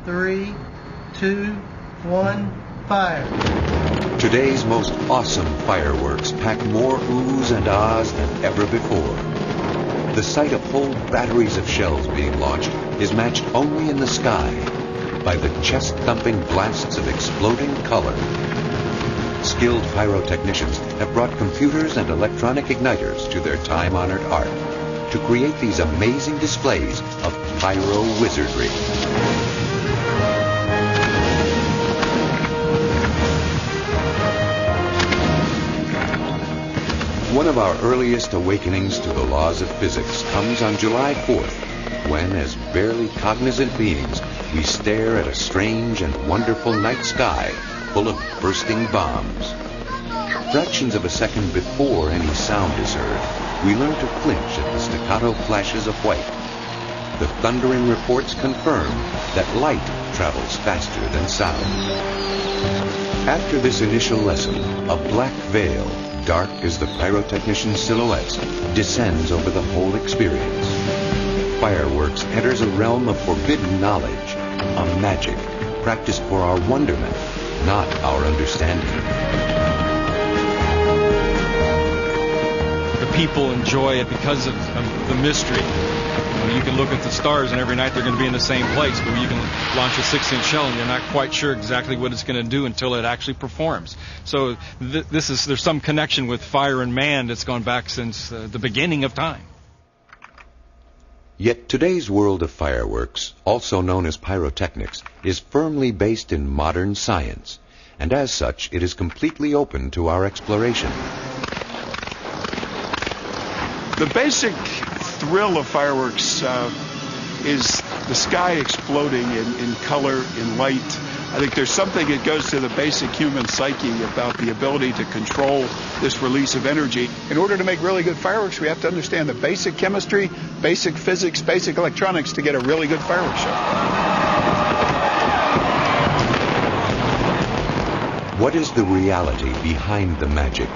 3, 2, 1, fire. Today's most awesome fireworks pack more oohs and ahs than ever before. The sight of whole batteries of shells being launched is matched only in the sky by the chest-thumping blasts of exploding color. Skilled pyrotechnicians have brought computers and electronic igniters to their time-honored art to create these amazing displays of pyro wizardry. One of our earliest awakenings to the laws of physics comes on July 4th, when, as barely cognizant beings, we stare at a strange and wonderful night sky full of bursting bombs. Fractions of a second before any sound is heard, we learn to flinch at the staccato flashes of white. The thundering reports confirm that light travels faster than sound. After this initial lesson, a black veil, dark as the pyrotechnician's silhouettes, descends over the whole experience. Fireworks enters a realm of forbidden knowledge, a magic practiced for our wonderment, not our understanding. The people enjoy it because of the mystery. You can look at the stars and every night they're going to be in the same place, but you can launch a 6-inch shell and you're not quite sure exactly what it's going to do until it actually performs. So there's some connection with fire and man that's gone back since the beginning of time. Yet today's world of fireworks, also known as pyrotechnics, is firmly based in modern science, and as such it is completely open to our exploration. The basic thrill of fireworks is the sky exploding in color, in light. I think there's something that goes to the basic human psyche about the ability to control this release of energy. In order to make really good fireworks, we have to understand the basic chemistry, basic physics, basic electronics to get a really good fireworks show. What is the reality behind the magic?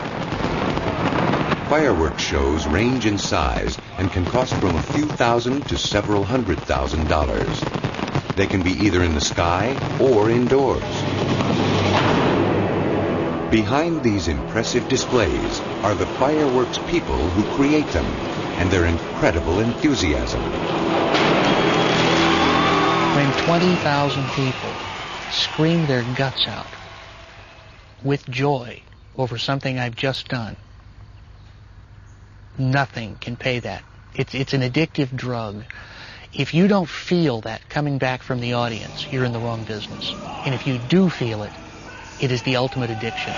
Fireworks shows range in size and can cost from a few thousand to several $100,000. They can be either in the sky or indoors. Behind these impressive displays are the fireworks people who create them and their incredible enthusiasm. When 20,000 people scream their guts out with joy over something I've just done, nothing can pay that. It's an addictive drug. If you don't feel that coming back from the audience, you're in the wrong business. And if you do feel it, it is the ultimate addiction.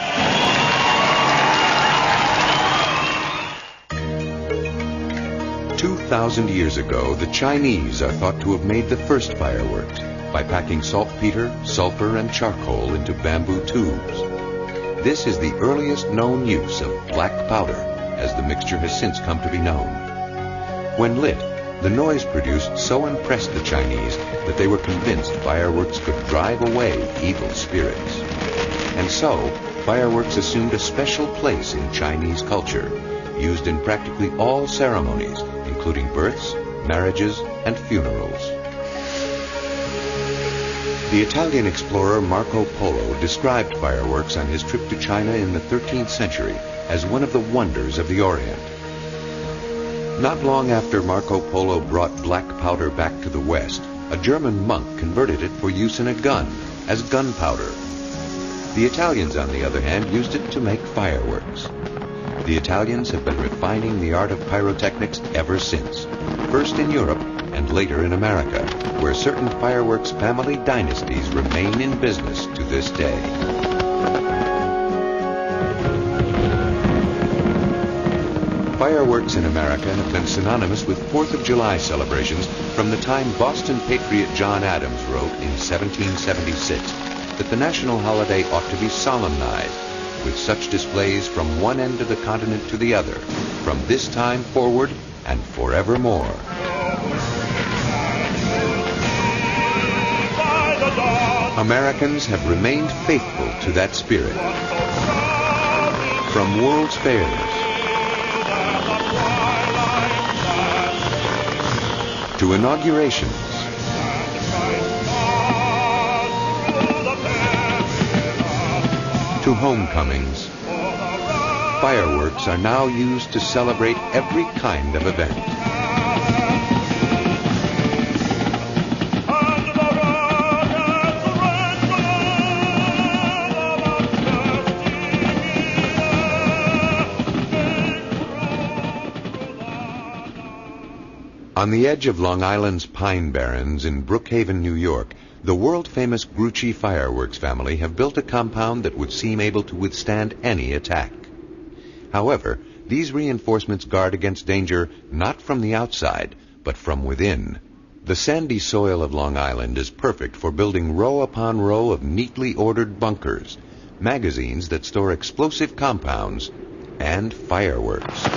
2,000 years ago, the Chinese are thought to have made the first fireworks by packing saltpeter, sulfur, and charcoal into bamboo tubes. This is the earliest known use of black powder, as the mixture has since come to be known. When lit, the noise produced so impressed the Chinese that they were convinced fireworks could drive away evil spirits. And so, fireworks assumed a special place in Chinese culture, used in practically all ceremonies, including births, marriages, and funerals. The Italian explorer Marco Polo described fireworks on his trip to China in the 13th century as one of the wonders of the Orient. Not long after Marco Polo brought black powder back to the West, a German monk converted it for use in a gun, as gunpowder. The Italians, on the other hand, used it to make fireworks. The Italians have been refining the art of pyrotechnics ever since, first in Europe and later in America, where certain fireworks family dynasties remain in business to this day. Fireworks in America have been synonymous with 4th of July celebrations from the time Boston patriot John Adams wrote in 1776 that the national holiday ought to be solemnized, with such displays from one end of the continent to the other, from this time forward and forevermore. Americans have remained faithful to that spirit. From World's Fairs to inaugurations homecomings, fireworks are now used to celebrate every kind of event. On the edge of Long Island's Pine Barrens in Brookhaven, New York, the world-famous Grucci Fireworks family have built a compound that would seem able to withstand any attack. However, these reinforcements guard against danger not from the outside, but from within. The sandy soil of Long Island is perfect for building row upon row of neatly ordered bunkers, magazines that store explosive compounds, and fireworks.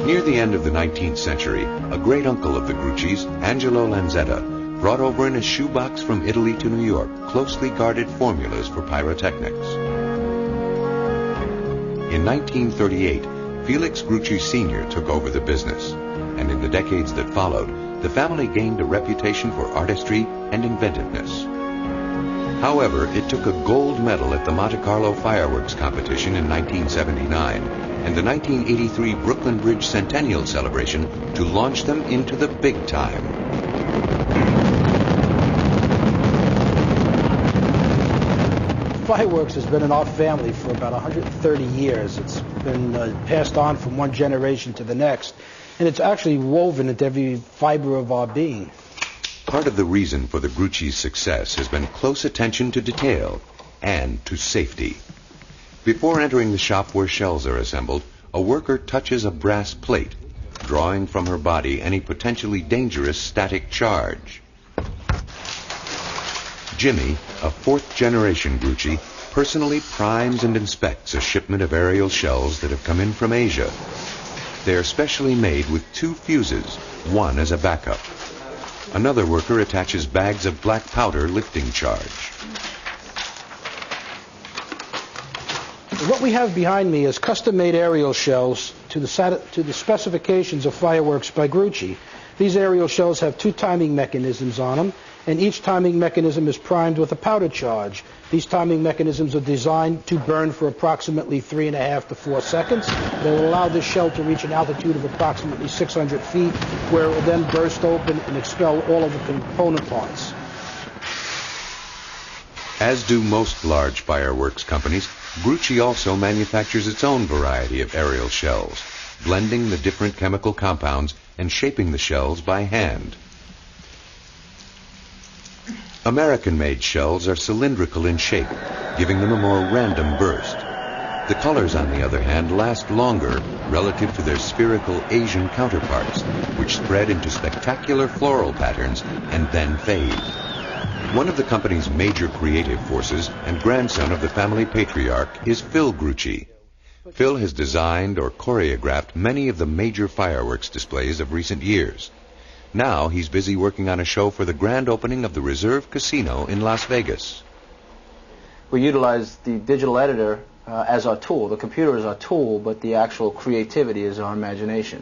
Near the end of the 19th century, a great-uncle of the Gruccis, Angelo Lanzetta, brought over in a shoebox from Italy to New York closely guarded formulas for pyrotechnics. In 1938, Felix Grucci Sr. took over the business, and in the decades that followed, the family gained a reputation for artistry and inventiveness. However, it took a gold medal at the Monte Carlo fireworks competition in 1979 and the 1983 Brooklyn Bridge Centennial celebration to launch them into the big time. Fireworks has been in our family for about 130 years. It's been passed on from one generation to the next, and it's actually woven into every fiber of our being. Part of the reason for the Grucci's success has been close attention to detail and to safety. Before entering the shop where shells are assembled, a worker touches a brass plate, drawing from her body any potentially dangerous static charge. Jimmy, a fourth-generation Grucci, personally primes and inspects a shipment of aerial shells that have come in from Asia. They are specially made with 2 fuses, one as a backup. Another worker attaches bags of black powder lifting charge. What we have behind me is custom-made aerial shells to the specifications of fireworks by Grucci. These aerial shells have 2 timing mechanisms on them, and each timing mechanism is primed with a powder charge. These timing mechanisms are designed to burn for approximately 3.5 to 4 seconds. They will allow this shell to reach an altitude of approximately 600 feet, where it will then burst open and expel all of the component parts. As do most large fireworks companies, Grucci also manufactures its own variety of aerial shells, blending the different chemical compounds and shaping the shells by hand. American-made shells are cylindrical in shape, giving them a more random burst. The colors, on the other hand, last longer relative to their spherical Asian counterparts, which spread into spectacular floral patterns and then fade. One of the company's major creative forces and grandson of the family patriarch is Phil Grucci. Phil has designed or choreographed many of the major fireworks displays of recent years. Now he's busy working on a show for the grand opening of the Reserve Casino in Las Vegas. We utilize the digital editor as our tool. The computer is our tool, but the actual creativity is our imagination.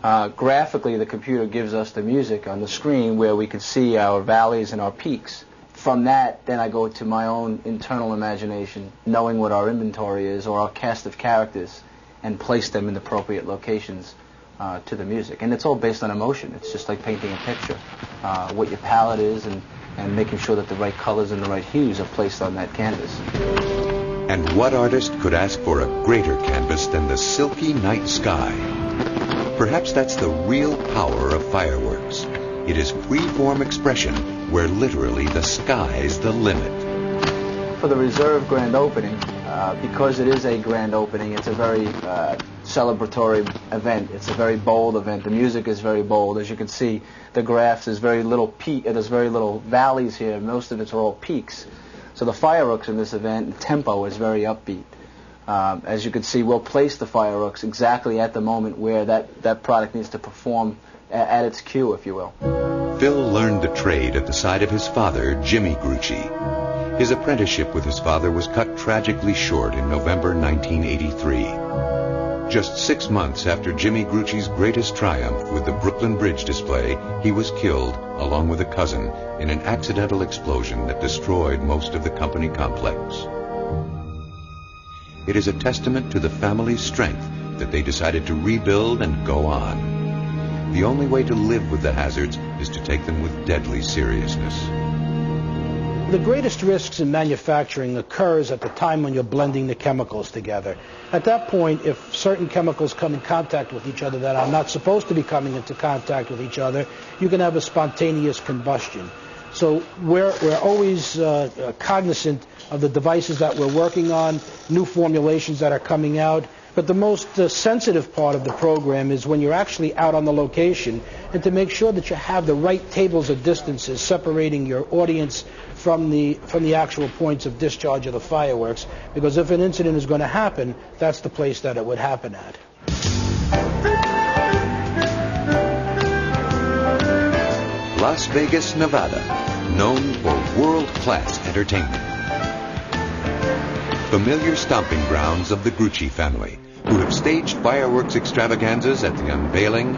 Graphically, the computer gives us the music on the screen where we can see our valleys and our peaks. From that, then I go to my own internal imagination, knowing what our inventory is or our cast of characters, and place them in the appropriate locations to the music. And it's all based on emotion. It's just like painting a picture. What your palette is and making sure that the right colors and the right hues are placed on that canvas. And what artist could ask for a greater canvas than the silky night sky? Perhaps that's the real power of fireworks. It is free-form expression where literally the sky's the limit. For the Reserve grand opening, because it is a grand opening, it's a very celebratory event. It's a very bold event. The music is very bold. As you can see, the graphs, there's very little valleys here. Most of it's all peaks. So the fireworks in this event, the tempo is very upbeat. As you can see, we'll place the fireworks exactly at the moment where that product needs to perform at its cue, if you will. Phil learned the trade at the side of his father, Jimmy Grucci. His apprenticeship with his father was cut tragically short in November 1983. Just 6 months after Jimmy Grucci's greatest triumph with the Brooklyn Bridge display, he was killed, along with a cousin, in an accidental explosion that destroyed most of the company complex. It is a testament to the family's strength that they decided to rebuild and go on. The only way to live with the hazards is to take them with deadly seriousness. The greatest risks in manufacturing occurs at the time when you're blending the chemicals together. At that point, if certain chemicals come in contact with each other that are not supposed to be coming into contact with each other, you can have a spontaneous combustion. So we're always cognizant of the devices that we're working on, new formulations that are coming out. But the most sensitive part of the program is when you're actually out on the location, and to make sure that you have the right tables of distances separating your audience from the actual points of discharge of the fireworks, because if an incident is going to happen, that's the place that it would happen at. Las Vegas, Nevada, known for world-class entertainment. Familiar stomping grounds of the Grucci family, who have staged fireworks extravaganzas at the unveiling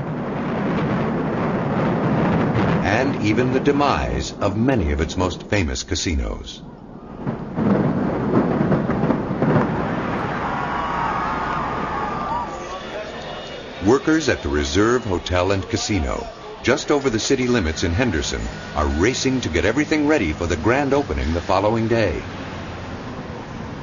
and even the demise of many of its most famous casinos. Workers at the Reserve Hotel and Casino, just over the city limits in Henderson, are racing to get everything ready for the grand opening the following day.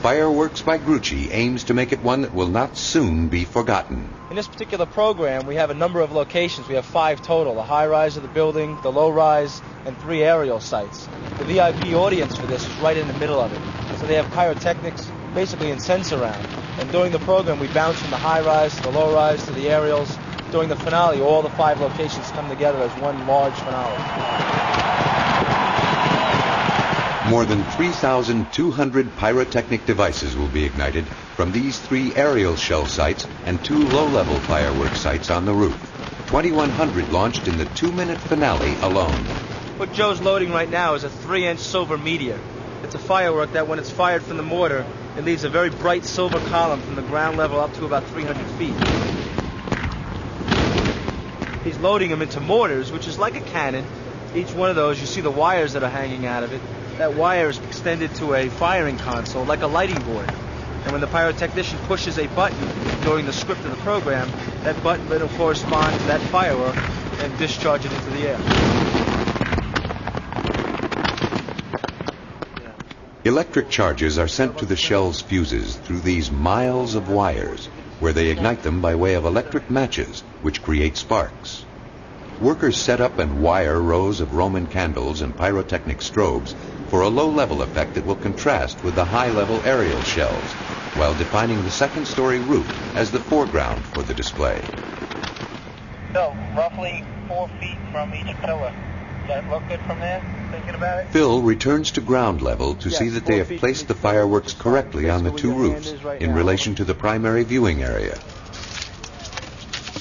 Fireworks by Grucci aims to make it one that will not soon be forgotten. In this particular program, we have a number of locations. We have 5 total: the high-rise of the building, the low-rise, and 3 aerial sites. The VIP audience for this is right in the middle of it. So they have pyrotechnics basically in sense around. And during the program, we bounce from the high-rise to the low-rise to the aerials. During the finale, all the 5 locations come together as one large finale. More than 3,200 pyrotechnic devices will be ignited from these 3 aerial shell sites and 2 low-level fireworks sites on the roof. 2,100 launched in the 2-minute finale alone. What Joe's loading right now is a 3-inch silver meteor. It's a firework that when it's fired from the mortar, it leaves a very bright silver column from the ground level up to about 300 feet. He's loading them into mortars, which is like a cannon. Each one of those, you see the wires that are hanging out of it. That wire is extended to a firing console, like a lighting board. And when the pyrotechnician pushes a button during the script of the program, that button will correspond to that firework and discharge it into the air. Electric charges are sent to the shell's fuses through these miles of wires, where they ignite them by way of electric matches, which create sparks. Workers set up and wire rows of Roman candles and pyrotechnic strobes for a low-level effect that will contrast with the high-level aerial shells, while defining the second-story roof as the foreground for the display. So, roughly 4 feet from each pillar. Does that look good from there, thinking about it? Phil returns to ground level to see that they have placed the fireworks correctly on the 2 roofs in relation to the primary viewing area.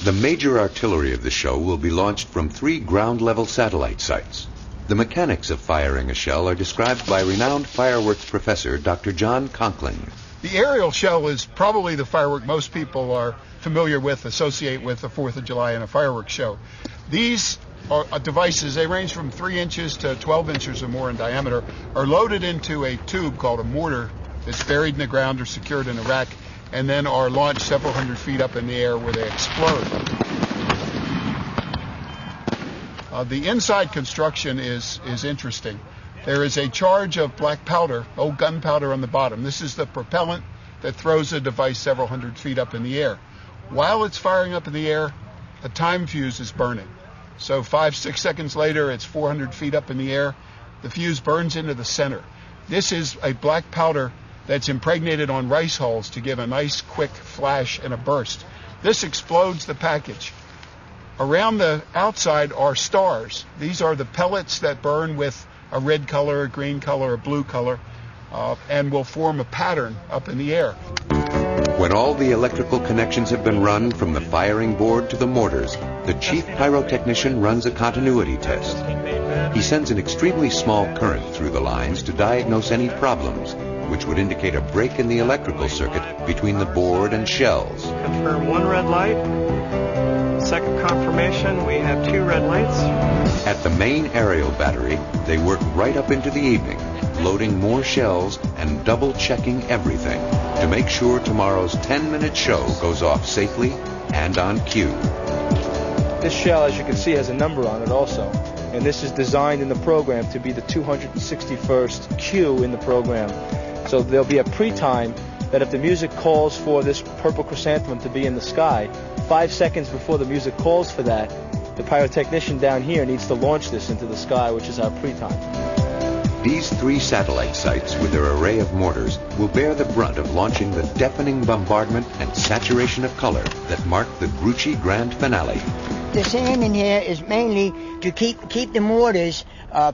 The major artillery of the show will be launched from 3 ground-level satellite sites. The mechanics of firing a shell are described by renowned fireworks professor Dr. John Conklin. The aerial shell is probably the firework most people are familiar with, associate with the 4th of July and a fireworks show. These are devices, they range from 3 inches to 12 inches or more in diameter, are loaded into a tube called a mortar that's buried in the ground or secured in a rack, and then are launched several hundred feet up in the air where they explode. The inside construction is interesting. There is a charge of black powder, old gunpowder on the bottom. This is the propellant that throws the device several hundred feet up in the air. While it's firing up in the air, a time fuse is burning. So 5-6 seconds later, it's 400 feet up in the air. The fuse burns into the center. This is a black powder that's impregnated on rice hulls to give a nice quick flash and a burst. This explodes the package. Around the outside are stars. These are the pellets that burn with a red color, a green color, a blue color, and will form a pattern up in the air. When all the electrical connections have been run from the firing board to the mortars, the chief pyrotechnician runs a continuity test. He sends an extremely small current through the lines to diagnose any problems, which would indicate a break in the electrical circuit between the board and shells. Confirm 1 red light. Second confirmation, we have 2 red lights. At the main aerial battery, they work right up into the evening, loading more shells and double-checking everything to make sure tomorrow's 10-minute show goes off safely and on cue. This shell, as you can see, has a number on it also. And this is designed in the program to be the 261st cue in the program. So there'll be a pre-time that if the music calls for this purple chrysanthemum to be in the sky, 5 seconds before the music calls for that, the pyrotechnician down here needs to launch this into the sky, which is our pre-time. These 3 satellite sites with their array of mortars will bear the brunt of launching the deafening bombardment and saturation of color that mark the Grucci Grand Finale. The sand in here is mainly to keep the mortars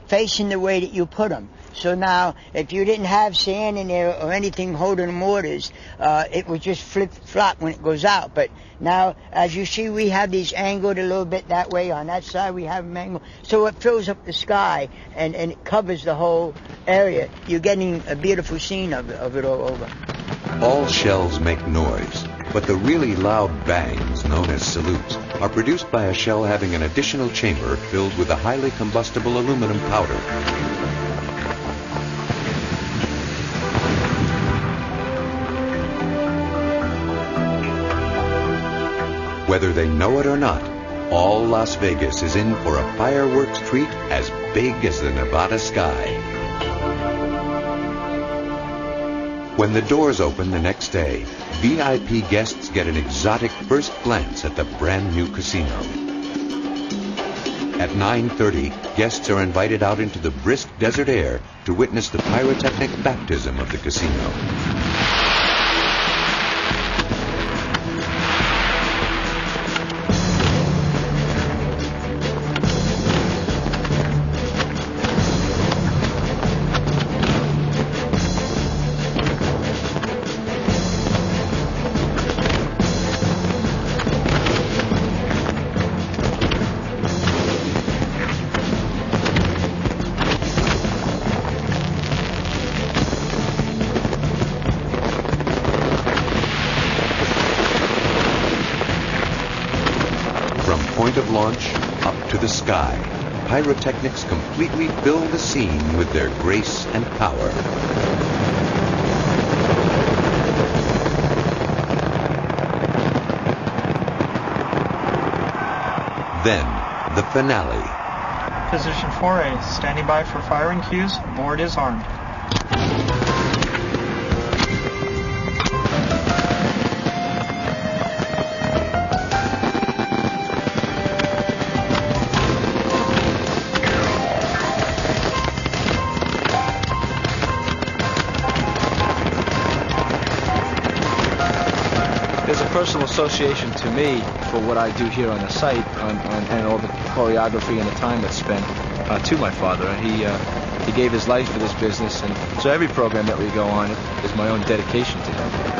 facing the way that you put them. So now, if you didn't have sand in there or anything holding the mortars, it would just flip-flop when it goes out. But now, as you see, we have these angled a little bit that way. On that side, we have them angled. So it fills up the sky, and it covers the whole area. You're getting a beautiful scene of it all over. All shells make noise, but the really loud bangs, known as salutes, are produced by a shell having an additional chamber filled with a highly combustible aluminum powder. Whether they know it or not, all Las Vegas is in for a fireworks treat as big as the Nevada sky. When the doors open the next day, VIP guests get an exotic first glance at the brand new casino. At 9:30, guests are invited out into the brisk desert air to witness the pyrotechnic baptism of the casino. Point of launch up to the sky, pyrotechnics completely fill the scene with their grace and power. Then, the finale. Position 4A, standing by for firing cues. Board is armed. There's a personal association to me for what I do here on the site and all the choreography and the time that's spent to my father. He gave his life for this business, and so every program that we go on is my own dedication to him.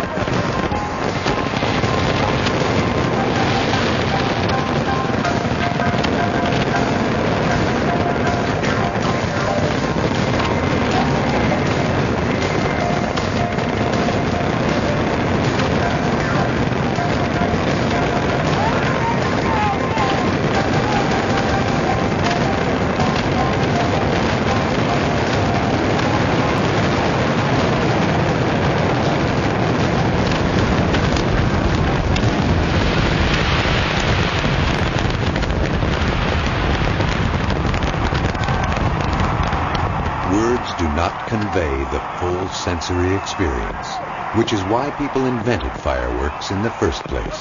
Words do not convey the full sensory experience, which is why people invented fireworks in the first place.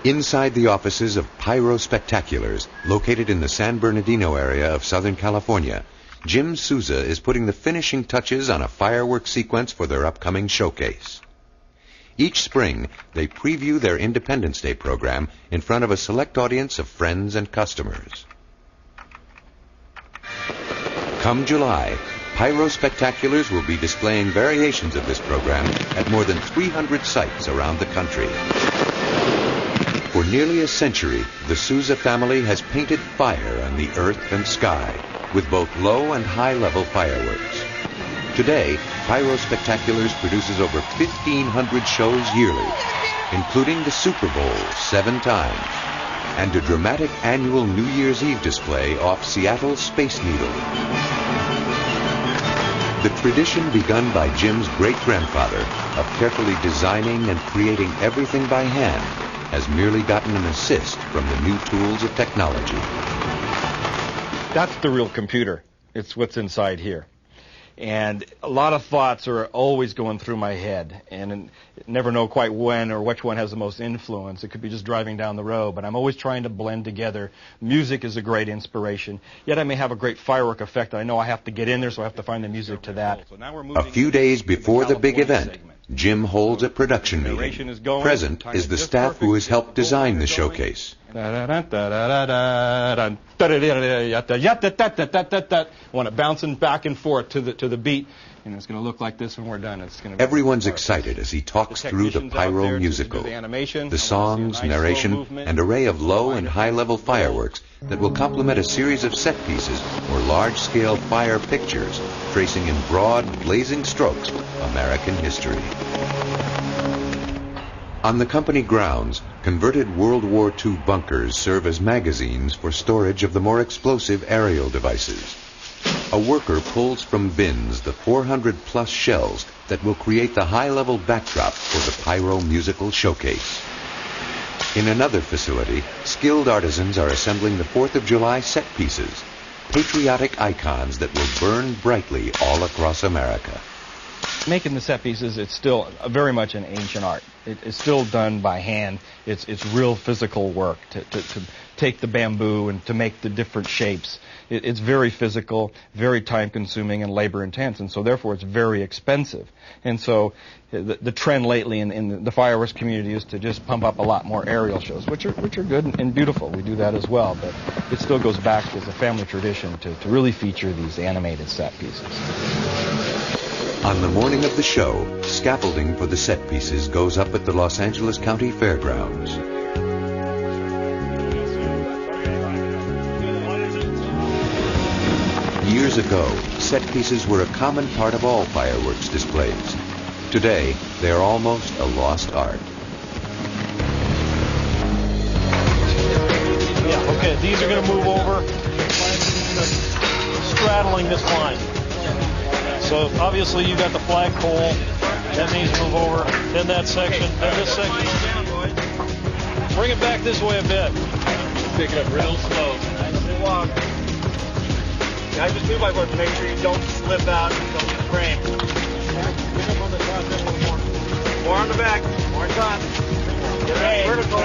Inside the offices of Pyro Spectaculars, located in the San Bernardino area of Southern California, Jim Souza is putting the finishing touches on a fireworks sequence for their upcoming showcase. Each spring, they preview their Independence Day program in front of a select audience of friends and customers. Come July, Pyro Spectaculars will be displaying variations of this program at more than 300 sites around the country. For nearly a century, the Souza family has painted fire on the earth and sky with both low and high-level fireworks. Today, Pyro Spectaculars produces over 1,500 shows yearly, including the Super Bowl 7 times, and a dramatic annual New Year's Eve display off Seattle's Space Needle. The tradition begun by Jim's great-grandfather of carefully designing and creating everything by hand has merely gotten an assist from the new tools of technology. That's the real computer. It's what's inside here. And a lot of thoughts are always going through my head, and never know quite when or which one has the most influence. It could be just driving down the road, but I'm always trying to blend together. Music is a great inspiration, yet I may have a great firework effect. I know I have to get in there, so I have to find the music to that. A few days before the big event, Jim holds a production meeting. Present is the staff who has helped design the showcase. Want it bouncing back and forth to the beat, and it's going to look like this when we're done. It's going to. Everyone's excited as he talks through the Pyro musical, the songs, narration, and array of low and high-level fireworks that will complement a series of set pieces or large-scale fire pictures, tracing in broad, blazing strokes American history. On the company grounds, converted World War II bunkers serve as magazines for storage of the more explosive aerial devices. A worker pulls from bins the 400-plus shells that will create the high-level backdrop for the Pyro musical showcase. In another facility, skilled artisans are assembling the 4th of July set pieces, patriotic icons that will burn brightly all across America. Making the set pieces, it's still very much an ancient art. It's still done by hand. It's real physical work to take the bamboo and to make the different shapes. It's very physical, very time-consuming, and labor-intense, and so therefore it's very expensive. And so the trend lately in the fireworks community is to just pump up a lot more aerial shows, which are good and beautiful. We do that as well, but it still goes back as a family tradition to really feature these animated set pieces. On the morning of the show, scaffolding for the set pieces goes up at the Los Angeles County Fairgrounds. Years ago, set pieces were a common part of all fireworks displays. Today, they are almost a lost art. Yeah, okay, these are going to move over, straddling this line. So obviously you got the flagpole, that needs to move over, then that section, then this section. Bring it back this way a bit. Pick it up real slow. Nice and long. Now just move my work to make sure you don't slip out and don't get the frame. Pick up on the top a little more. More on the back, more top. Get vertical.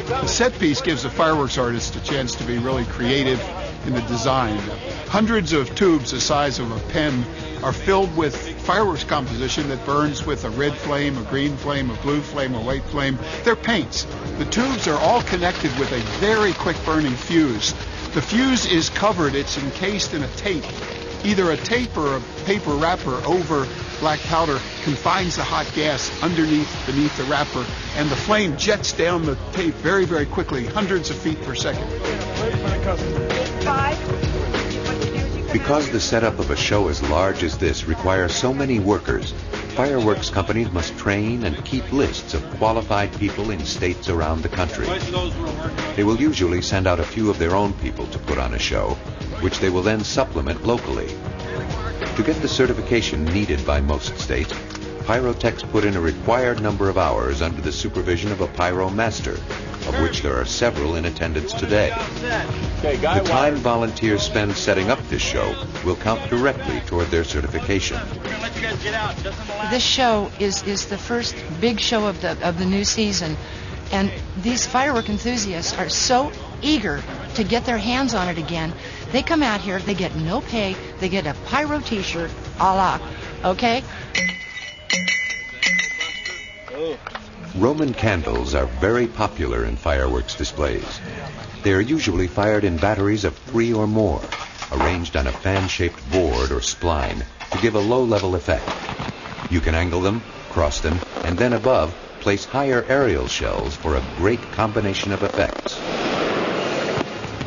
The set piece gives the fireworks artist a chance to be really creative in the design. Hundreds of tubes the size of a pen are filled with fireworks composition that burns with a red flame, a green flame, a blue flame, a white flame. They're paints. The tubes are all connected with a very quick burning fuse. The fuse is covered, it's encased in a tape. Either a tape or a paper wrapper over black powder confines the hot gas beneath the wrapper, and the flame jets down the tape very, very quickly, hundreds of feet per second. Because the setup of a show as large as this requires so many workers, fireworks companies must train and keep lists of qualified people in states around the country. They will usually send out a few of their own people to put on a show, which they will then supplement locally. To get the certification needed by most states, pyrotechs put in a required number of hours under the supervision of a pyro master, of which there are several in attendance today. The time volunteers spend setting up this show will count directly toward their certification. This show is the first big show of the new season, and these firework enthusiasts are so eager to get their hands on it again. They come out here, they get no pay, they get a pyro t-shirt, a la, okay? Roman candles are very popular in fireworks displays. They are usually fired in batteries of 3 or more, arranged on a fan-shaped board or spline to give a low-level effect. You can angle them, cross them, and then above, place higher aerial shells for a great combination of effects.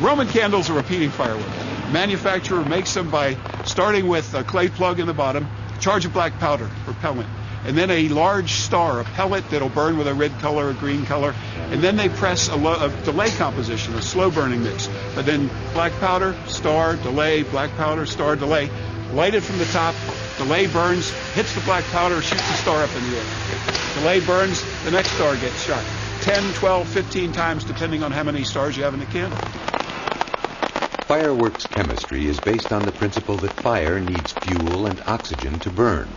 Roman candles are a repeating firework. Manufacturer makes them by starting with a clay plug in the bottom, charge of black powder, propellant, and then a large star, a pellet that'll burn with a red color, a green color, and then they press a delay composition, a slow burning mix. But then black powder, star, delay, black powder, star, delay, light it from the top, delay burns, hits the black powder, shoots the star up in the air. Delay burns, the next star gets shot. 10, 12, 15 times, depending on how many stars you have in the candle. Fireworks chemistry is based on the principle that fire needs fuel and oxygen to burn.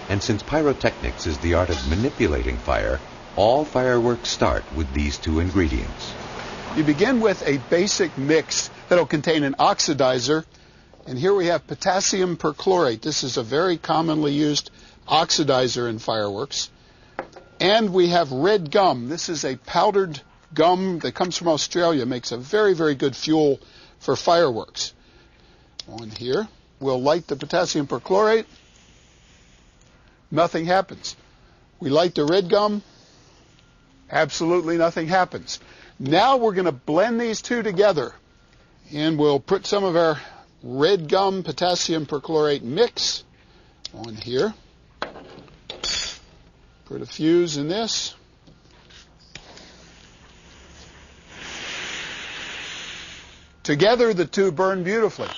And since pyrotechnics is the art of manipulating fire, all fireworks start with these two ingredients. You begin with a basic mix that'll contain an oxidizer, and here we have potassium perchlorate. This is a very commonly used oxidizer in fireworks. And we have red gum. This is a powdered gum that comes from Australia, makes a very, very good fuel for fireworks. On here, we'll light the potassium perchlorate. Nothing happens. We light the red gum. Absolutely nothing happens. Now we're going to blend these two together, and we'll put some of our red gum potassium perchlorate mix on here. Put a fuse in this. Together, the two burn beautifully.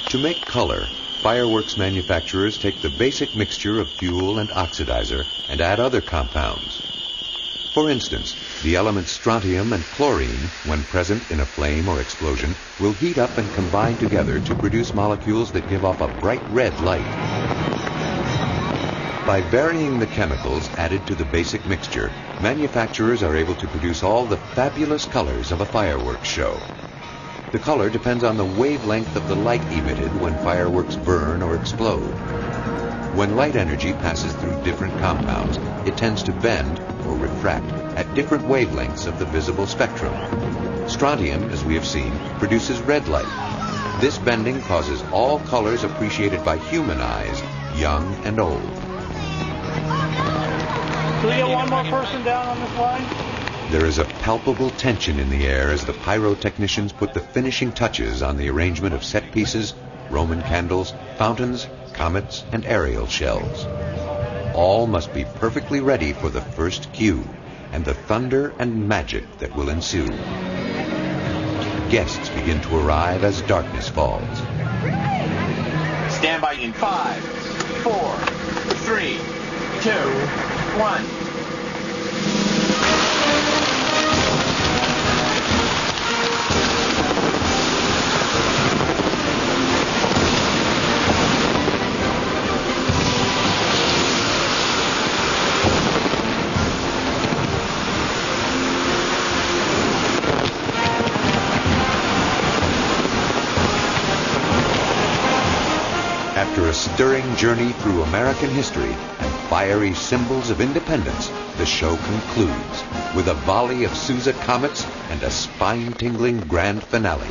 To make color, fireworks manufacturers take the basic mixture of fuel and oxidizer and add other compounds. For instance, the elements strontium and chlorine, when present in a flame or explosion, will heat up and combine together to produce molecules that give off a bright red light. By varying the chemicals added to the basic mixture, manufacturers are able to produce all the fabulous colors of a fireworks show. The color depends on the wavelength of the light emitted when fireworks burn or explode. When light energy passes through different compounds, it tends to bend or refract at different wavelengths of the visible spectrum. Strontium, as we have seen, produces red light. This bending causes all colors appreciated by human eyes, young and old. Do we get one more person down on this line? There is a palpable tension in the air as the pyrotechnicians put the finishing touches on the arrangement of set pieces, Roman candles, fountains, comets, and aerial shells. All must be perfectly ready for the first cue and the thunder and magic that will ensue. Guests begin to arrive as darkness falls. Stand by in 5, 4, 3, 2, 1. After a stirring journey through American history and fiery symbols of independence, the show concludes with a volley of Sousa comets and a spine-tingling grand finale.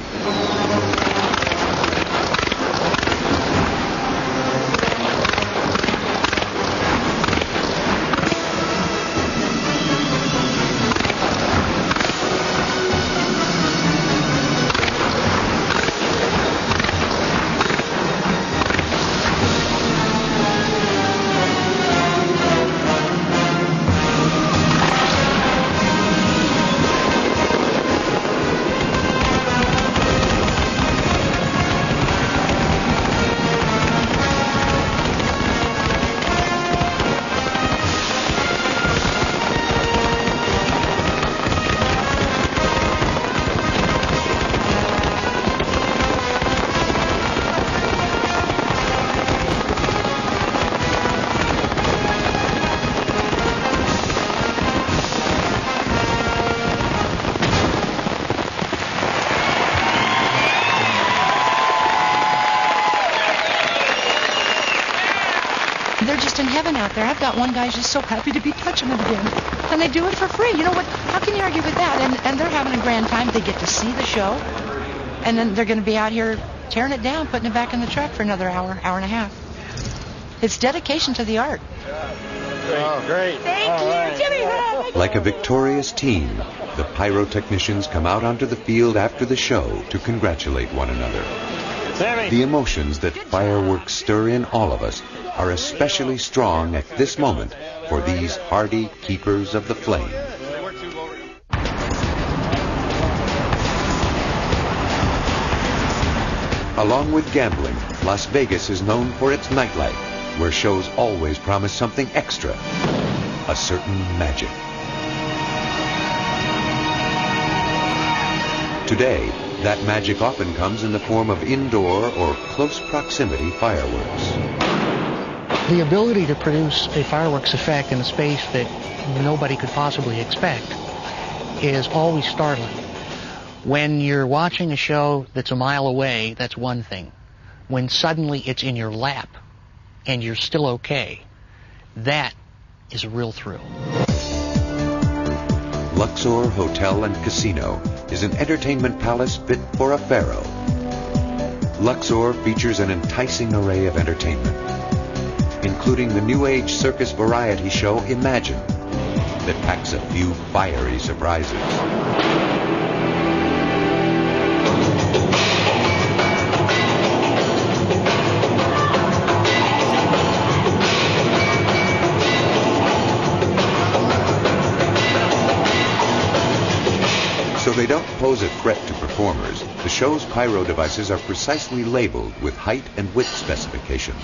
They're just in heaven out there. I've got one guy's just so happy to be touching them again. And they do it for free. You know what? How can you argue with that? And they're having a grand time. They get to see the show. And then they're going to be out here tearing it down, putting it back in the truck for another hour, hour and a half. It's dedication to the art. Great. Thank you, Jimmy. Like a victorious team, the pyrotechnicians come out onto the field after the show to congratulate one another. Sammy. The emotions that fireworks stir in all of us are especially strong at this moment for these hardy keepers of the flame. Along with gambling, Las Vegas is known for its nightlife, where shows always promise something extra, a certain magic. Today, that magic often comes in the form of indoor or close proximity fireworks. The ability to produce a fireworks effect in a space that nobody could possibly expect is always startling. When you're watching a show that's a mile away, that's one thing. When suddenly it's in your lap and you're still okay, that is a real thrill. Luxor Hotel and Casino is an entertainment palace fit for a pharaoh. Luxor features an enticing array of entertainment, including the New Age circus variety show Imagine, that packs a few fiery surprises. So they don't pose a threat to performers, the show's pyro devices are precisely labeled with height and width specifications.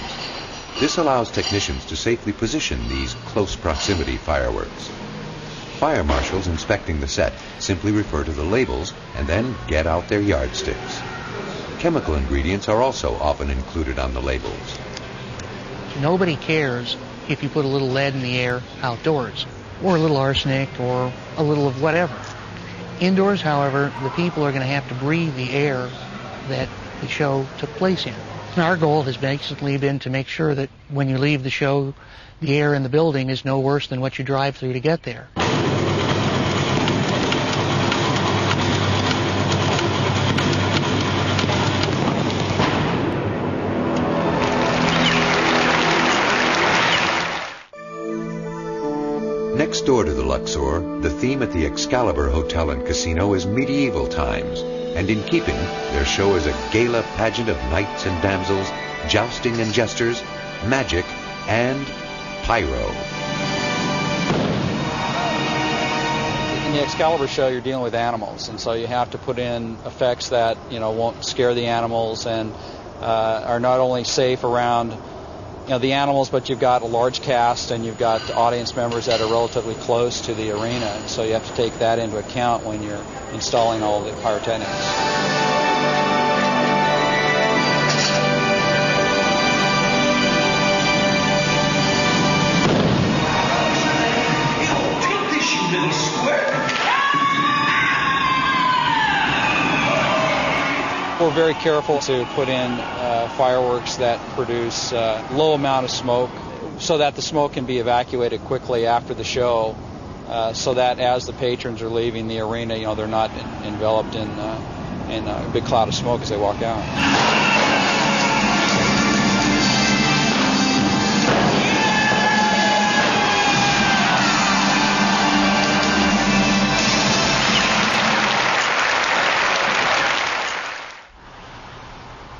This allows technicians to safely position these close proximity fireworks. Fire marshals inspecting the set simply refer to the labels and then get out their yardsticks. Chemical ingredients are also often included on the labels. Nobody cares if you put a little lead in the air outdoors, or a little arsenic, or a little of whatever. Indoors, however, the people are going to have to breathe the air that the show took place in. And our goal has basically been to make sure that when you leave the show, the air in the building is no worse than what you drive through to get there. Next door to the Luxor, the theme at the Excalibur Hotel and Casino is medieval times, and in keeping, their show is a gala pageant of knights and damsels, jousting and jesters, magic, and pyro. In the Excalibur show, you're dealing with animals, and so you have to put in effects that, won't scare the animals and are not only safe around the animals, but you've got a large cast and you've got audience members that are relatively close to the arena, and so you have to take that into account when you're installing all the pyrotechnics. We're very careful to put in fireworks that produce low amount of smoke so that the smoke can be evacuated quickly after the show, so that as the patrons are leaving the arena, they're not enveloped in a big cloud of smoke as they walk out.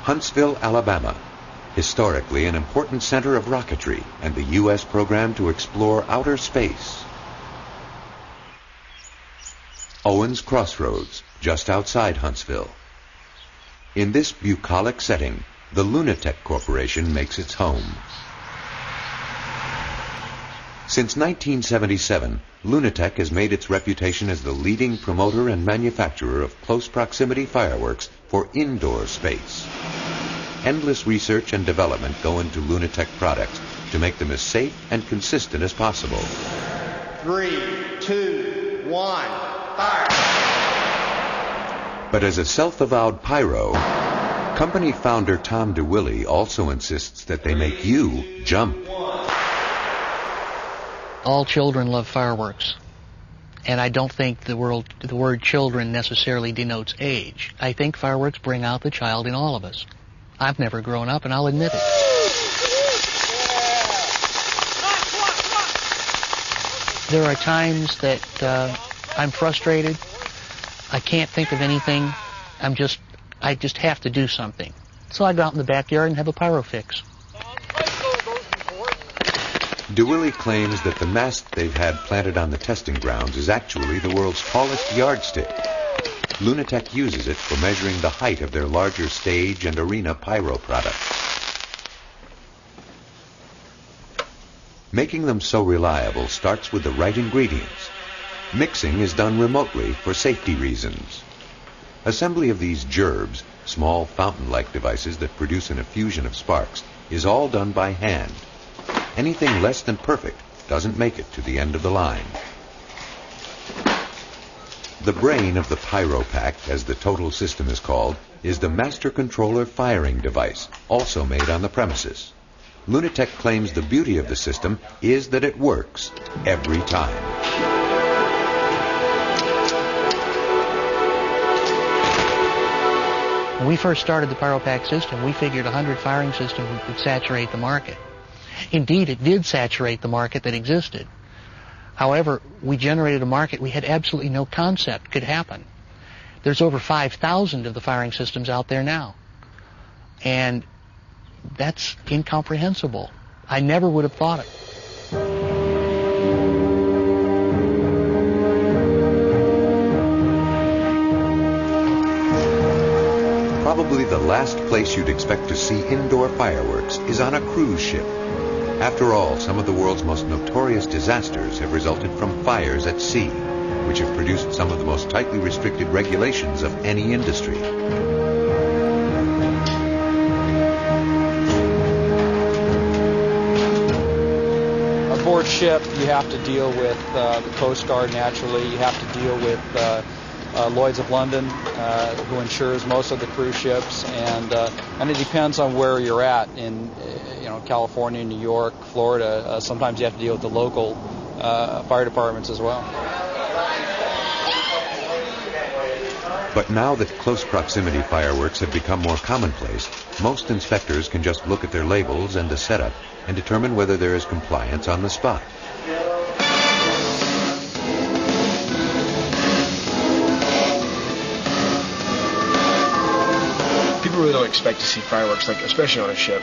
Huntsville, Alabama, historically an important center of rocketry and the U.S. program to explore outer space. Owens Crossroads, just outside Huntsville. In this bucolic setting, the Lunatech Corporation makes its home. Since 1977, Lunatech has made its reputation as the leading promoter and manufacturer of close proximity fireworks for indoor space. Endless research and development go into Lunatech products to make them as safe and consistent as possible. 3, 2, 1, fire! But as a self-avowed pyro, company founder Tom DeWilly also insists that they make you jump. All children love fireworks, and I don't think the word children necessarily denotes age. I think fireworks bring out the child in all of us. I've never grown up, and I'll admit it. There are times that I'm frustrated. I can't think of anything. I just have to do something. So I go out in the backyard and have a pyro fix. DeWilly claims that the mast they've had planted on the testing grounds is actually the world's tallest yardstick. Lunatech uses it for measuring the height of their larger stage and arena pyro products. Making them so reliable starts with the right ingredients. Mixing is done remotely for safety reasons. Assembly of these gerbs, small fountain-like devices that produce an effusion of sparks, is all done by hand. Anything less than perfect doesn't make it to the end of the line. The brain of the pyro pack, as the total system is called, is the master controller firing device, also made on the premises. Lunatech claims the beauty of the system is that it works every time. When we first started the PyroPack system, we figured 100 firing systems would saturate the market. Indeed, it did saturate the market that existed. However, we generated a market we had absolutely no concept could happen. There's over 5,000 of the firing systems out there now. And that's incomprehensible. I never would have thought it. Probably the last place you'd expect to see indoor fireworks is on a cruise ship. After all, some of the world's most notorious disasters have resulted from fires at sea, which have produced some of the most tightly restricted regulations of any industry. Aboard ship, you have to deal with the Coast Guard naturally. You have to deal with Lloyd's of London, who insures most of the cruise ships, and it depends on where you're at in California, New York, Florida. Sometimes you have to deal with the local fire departments as well. But now that close proximity fireworks have become more commonplace, most inspectors can just look at their labels and the setup and determine whether there is compliance on the spot. People really don't expect to see fireworks, especially on a ship.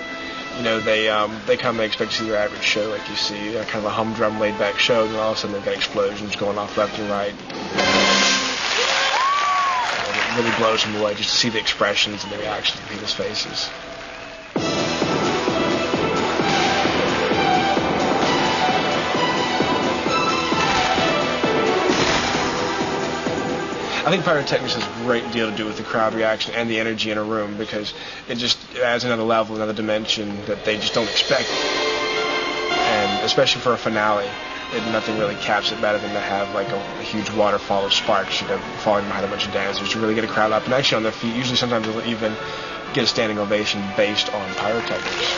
They come and expect to see your average show, like you see, kind of a humdrum, laid-back show, and then all of a sudden they've got explosions going off left and right. It really blows them away just to see the expressions and the reactions of people's faces. I think pyrotechnics has a great deal to do with the crowd reaction and the energy in a room, because it adds another level, another dimension that they just don't expect. And especially for a finale, nothing really caps it better than to have a huge waterfall of sparks, falling behind a bunch of dancers to really get a crowd up and actually on their feet. Usually sometimes they'll even get a standing ovation based on pyrotechnics.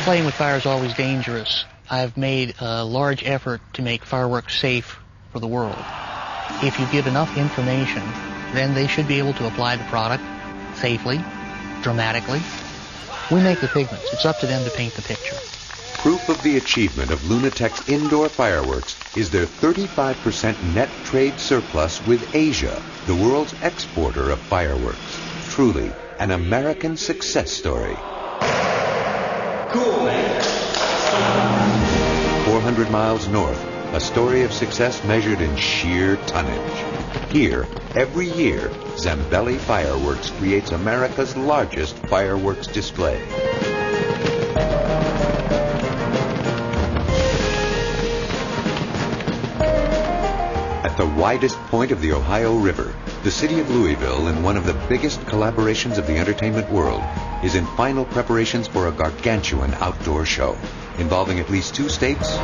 Playing with fire is always dangerous. I've made a large effort to make fireworks safe for the world. If you give enough information, then they should be able to apply the product safely, dramatically. We make the pigments. It's up to them to paint the picture. Proof of the achievement of Lunatech's indoor fireworks is their 35% net trade surplus with Asia, the world's exporter of fireworks. Truly an American success story. Cool, man. 400 miles north, a story of success measured in sheer tonnage. Here, every year, Zambelli Fireworks creates America's largest fireworks display. At the widest point of the Ohio River, the city of Louisville, in one of the biggest collaborations of the entertainment world, is in final preparations for a gargantuan outdoor show involving at least 2 states,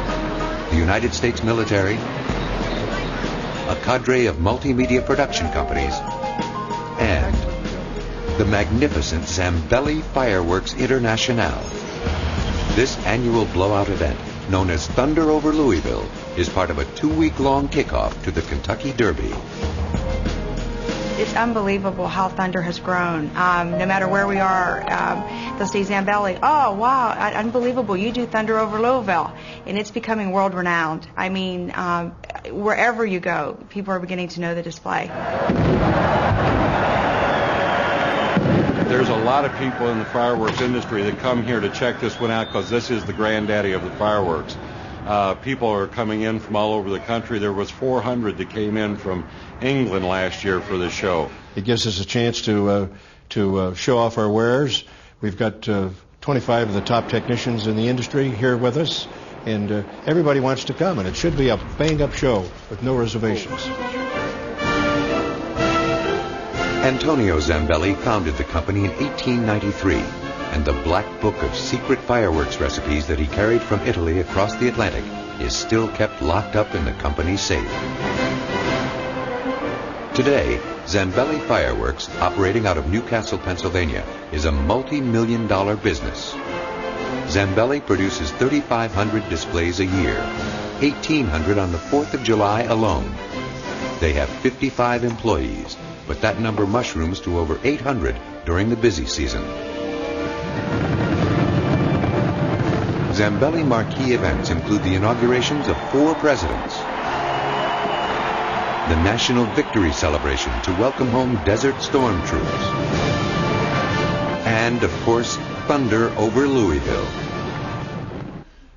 the United States military, a cadre of multimedia production companies, and the magnificent Zambelli Fireworks International. This annual blowout event, known as Thunder Over Louisville, is part of a 2-week-long kickoff to the Kentucky Derby. It's unbelievable how Thunder has grown. No matter where we are, they'll see Zambelli. Oh, wow, unbelievable. You do Thunder over Louisville. And it's becoming world-renowned. I mean, wherever you go, people are beginning to know the display. There's a lot of people in the fireworks industry that come here to check this one out because this is the granddaddy of the fireworks. People are coming in from all over the country. There was 400 that came in from England last year for the show. It gives us a chance to show off our wares. We've got 25 of the top technicians in the industry here with us, and everybody wants to come, and it should be a bang-up show with no reservations. Antonio Zambelli founded the company in 1893, and the black book of secret fireworks recipes that he carried from Italy across the Atlantic is still kept locked up in the company's safe. Today, Zambelli Fireworks, operating out of Newcastle, Pennsylvania, is a multi-million-dollar business. Zambelli produces 3,500 displays a year, 1,800 on the 4th of July alone. They have 55 employees, but that number mushrooms to over 800 during the busy season. Zambelli marquee events include the inaugurations of 4 presidents, the National Victory Celebration to welcome home Desert Storm troops, and, of course, Thunder over Louisville.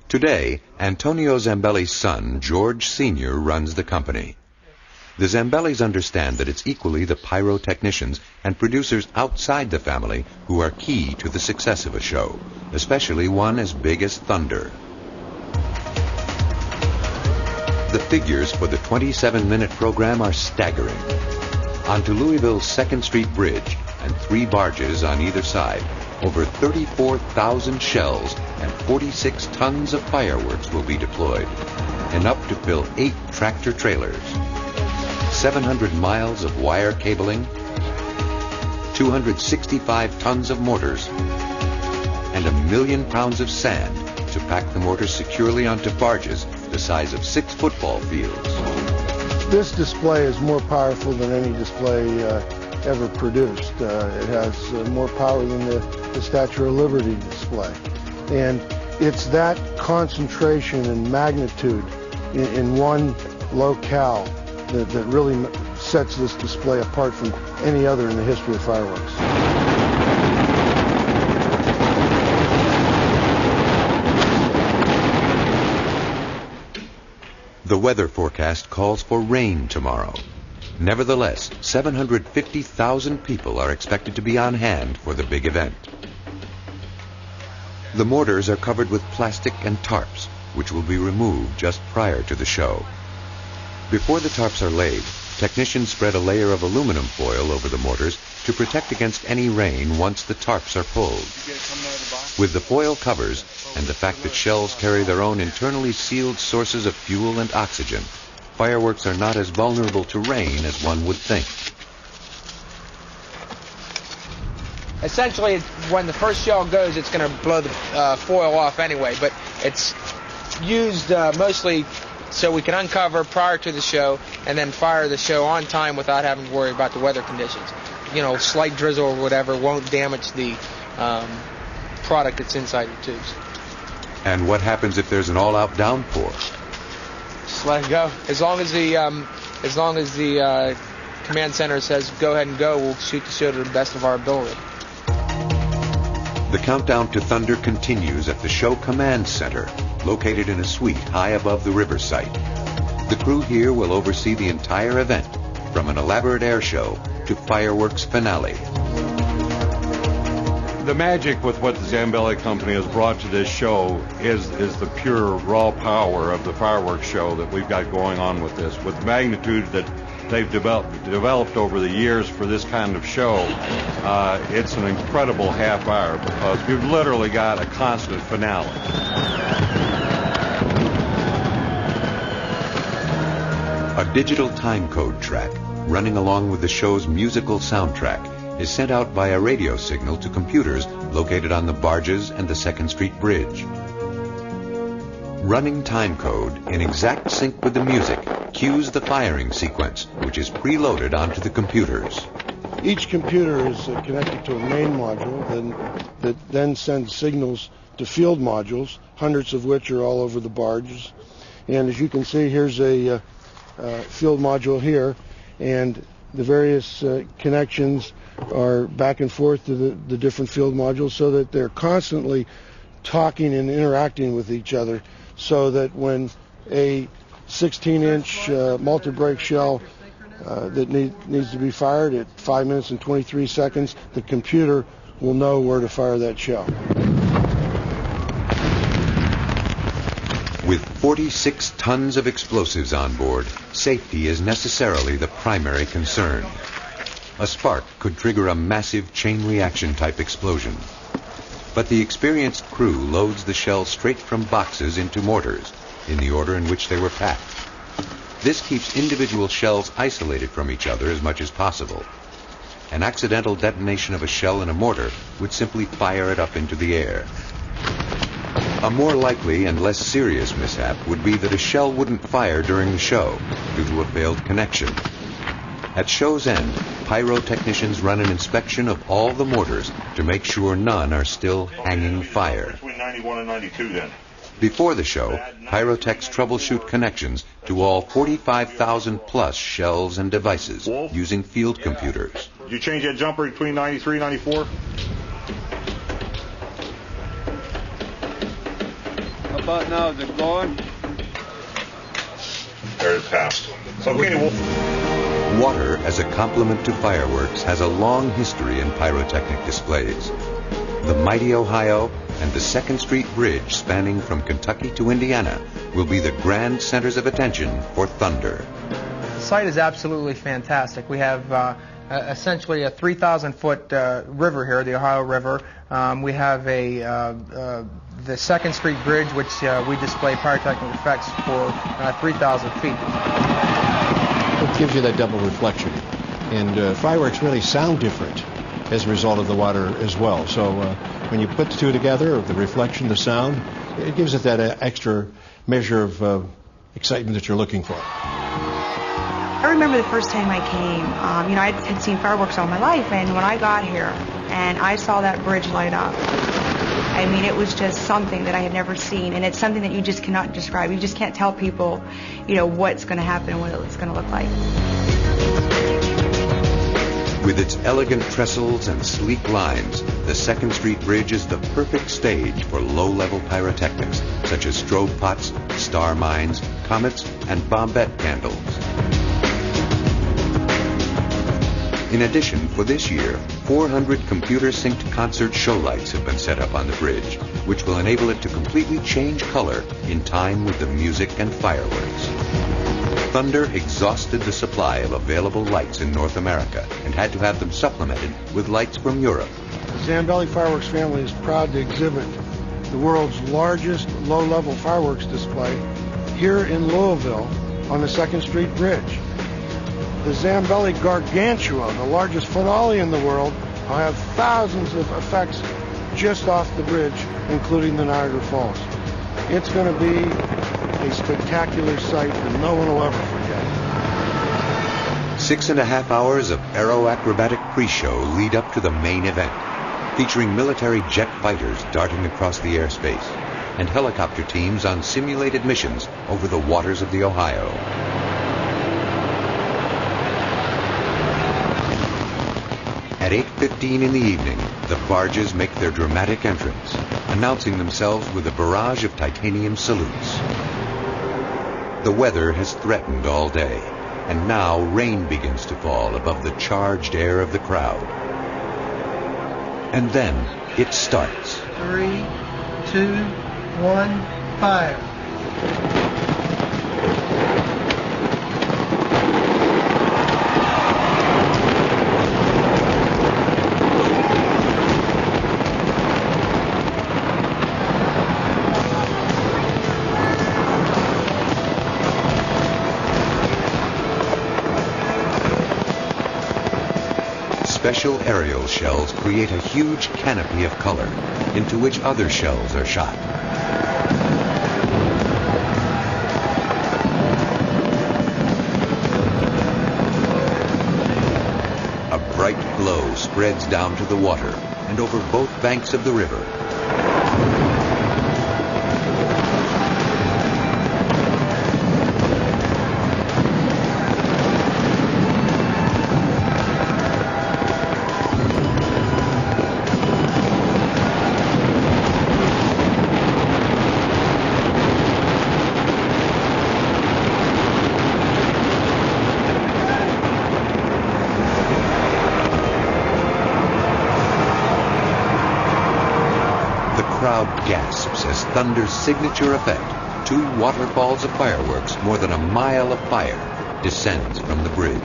Today, Antonio Zambelli's son, George Sr., runs the company. The Zambellis understand that it's equally the pyrotechnicians and producers outside the family who are key to the success of a show, especially one as big as Thunder. The figures for the 27-minute program are staggering. Onto Louisville's 2nd Street Bridge and 3 barges on either side, over 34,000 shells and 46 tons of fireworks will be deployed, enough to fill 8 tractor trailers. 700 miles of wire cabling, 265 tons of mortars, and 1 million pounds of sand to pack the mortars securely onto barges the size of 6 football fields. This display is more powerful than any display ever produced. It has more power than the Statue of Liberty display. And it's that concentration and magnitude in one locale that really sets this display apart from any other in the history of fireworks. The weather forecast calls for rain tomorrow. Nevertheless, 750,000 people are expected to be on hand for the big event. The mortars are covered with plastic and tarps, which will be removed just prior to the show. Before the tarps are laid, technicians spread a layer of aluminum foil over the mortars to protect against any rain once the tarps are pulled. With the foil covers and the fact that shells carry their own internally sealed sources of fuel and oxygen, fireworks are not as vulnerable to rain as one would think. Essentially, when the first shell goes, it's going to blow the foil off anyway, but it's used mostly so we can uncover prior to the show and then fire the show on time without having to worry about the weather conditions. You know, slight drizzle or whatever won't damage the product that's inside the tubes. And what happens if there's an all-out downpour? Just let it go. As long as the command center says go ahead and go, we'll shoot the show to the best of our ability. The countdown to Thunder continues at the show command center, located in a suite high above the river site. The crew here will oversee the entire event, from an elaborate air show to fireworks finale. The magic with what the Zambelli Company has brought to this show is the pure raw power of the fireworks show that we've got going on with this. With the magnitude that they've developed over the years for this kind of show, it's an incredible half hour because we've literally got a constant finale. A digital time code track running along with the show's musical soundtrack is sent out by a radio signal to computers located on the barges and the 2nd Street Bridge. Running time code in exact sync with the music cues the firing sequence, which is preloaded onto the computers. Each computer is connected to a main module that then sends signals to field modules, hundreds of which are all over the barges. And as you can see, here's a field module here, and the various connections are back and forth to the different field modules so that they're constantly talking and interacting with each other, so that when a 16-inch multi-break shell that needs to be fired at 5 minutes and 23 seconds, the computer will know where to fire that shell. With 46 tons of explosives on board, safety is necessarily the primary concern. A spark could trigger a massive chain reaction type explosion. But the experienced crew loads the shells straight from boxes into mortars, in the order in which they were packed. This keeps individual shells isolated from each other as much as possible. An accidental detonation of a shell in a mortar would simply fire it up into the air. A more likely and less serious mishap would be that a shell wouldn't fire during the show due to a failed connection. At show's end, pyrotechnicians run an inspection of all the mortars to make sure none are still hanging fire. Between 91 and 92 then. Before the show, pyrotechs troubleshoot connections to all 45,000 plus shells and devices using field computers. Did you change that jumper between 93 and 94? How about now? Is it going? There it passed. Okay, Water as a complement to fireworks has a long history in pyrotechnic displays. The mighty Ohio and the 2nd Street Bridge spanning from Kentucky to Indiana will be the grand centers of attention for thunder. The site is absolutely fantastic. We have essentially a 3,000-foot river here, the Ohio River. We have the 2nd Street Bridge, which we display pyrotechnic effects for 3,000 feet. It gives you that double reflection. And fireworks really sound different as a result of the water as well. So when you put the two together, the reflection, the sound, it gives it that extra measure of excitement that you're looking for. I remember the first time I came, I had seen fireworks all my life, and when I got here and I saw that bridge light up, I mean, it was just something that I had never seen, and it's something that you just cannot describe. You just can't tell people, what's going to happen and what it's going to look like. With its elegant trestles and sleek lines, the 2nd Street Bridge is the perfect stage for low-level pyrotechnics, such as strobe pots, star mines, comets, and bombette candles. In addition, for this year, 400 computer-synced concert show lights have been set up on the bridge, which will enable it to completely change color in time with the music and fireworks. Thunder exhausted the supply of available lights in North America and had to have them supplemented with lights from Europe. The Zambelli Fireworks family is proud to exhibit the world's largest low-level fireworks display here in Louisville on the 2nd Street Bridge. The Zambelli Gargantua, the largest finale in the world, will have thousands of effects just off the bridge, including the Niagara Falls. It's going to be a spectacular sight that no one will ever forget. 6.5 hours of aero-acrobatic pre-show lead up to the main event, featuring military jet fighters darting across the airspace and helicopter teams on simulated missions over the waters of the Ohio. At 8:15 in the evening, the barges make their dramatic entrance, announcing themselves with a barrage of titanium salutes. The weather has threatened all day, and now rain begins to fall above the charged air of the crowd. And then it starts. 3, 2, 1, fire. Special aerial shells create a huge canopy of color into which other shells are shot. spreads down to the water and over both banks of the river. Gasps as thunder's signature effect, 2 waterfalls of fireworks more than a mile of fire descends from the bridge.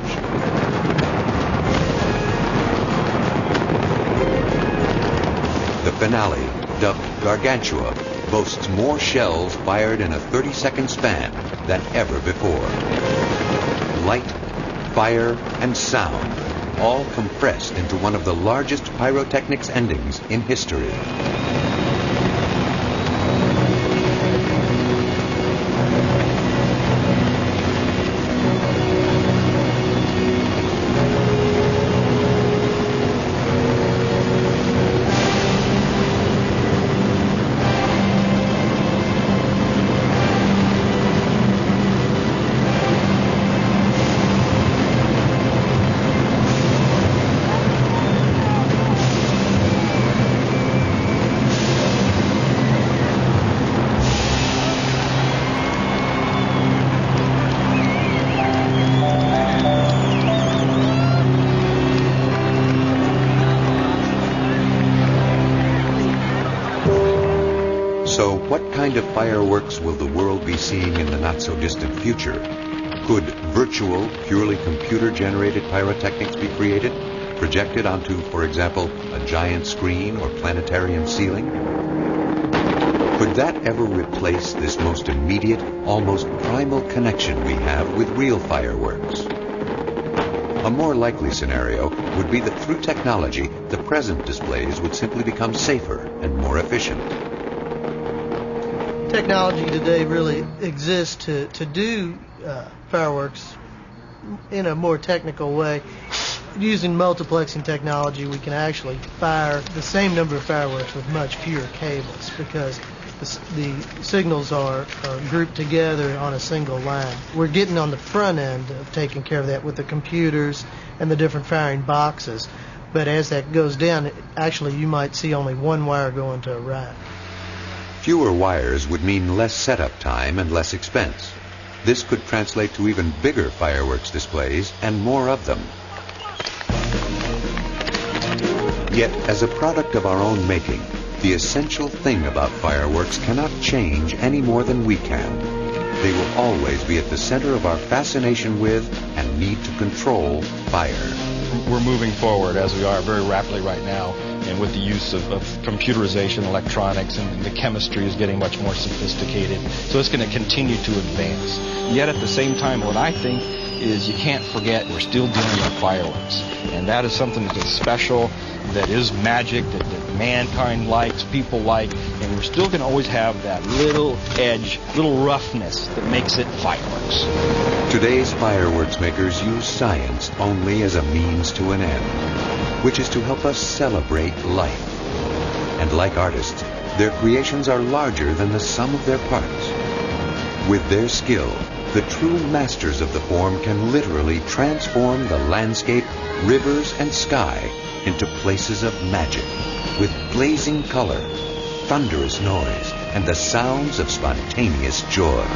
The finale, dubbed Gargantua, boasts more shells fired in a 30-second span than ever before. Light, fire, and sound, all compressed into one of the largest pyrotechnics endings in history. So what kind of fireworks will the world be seeing in the not-so-distant future? Could virtual, purely computer-generated pyrotechnics be created, projected onto, for example, a giant screen or planetarium ceiling? Could that ever replace this most immediate, almost primal connection we have with real fireworks? A more likely scenario would be that through technology, the present displays would simply become safer and more efficient. Technology today really exists to do fireworks in a more technical way. Using multiplexing technology, we can actually fire the same number of fireworks with much fewer cables because the signals are grouped together on a single line. We're getting on the front end of taking care of that with the computers and the different firing boxes. But as that goes down, actually you might see only one wire going to a rack. Fewer wires would mean less setup time and less expense. This could translate to even bigger fireworks displays and more of them. Yet, as a product of our own making, the essential thing about fireworks cannot change any more than we can. They will always be at the center of our fascination with and need to control fire. We're moving forward, as we are very rapidly right now, and with the use of computerization, electronics, and the chemistry is getting much more sophisticated. So it's going to continue to advance. Yet at the same time, what I think is you can't forget we're still dealing with fireworks. And that is something that is special, that is magic, that mankind likes, people like, and we're still going to always have that little edge, little roughness that makes it fireworks. Today's fireworks makers use science only as a means to an end, which is to help us celebrate life. And like artists, their creations are larger than the sum of their parts. With their skill, the true masters of the form can literally transform the landscape, rivers, and sky into places of magic, with blazing color, thunderous noise, and the sounds of spontaneous joy.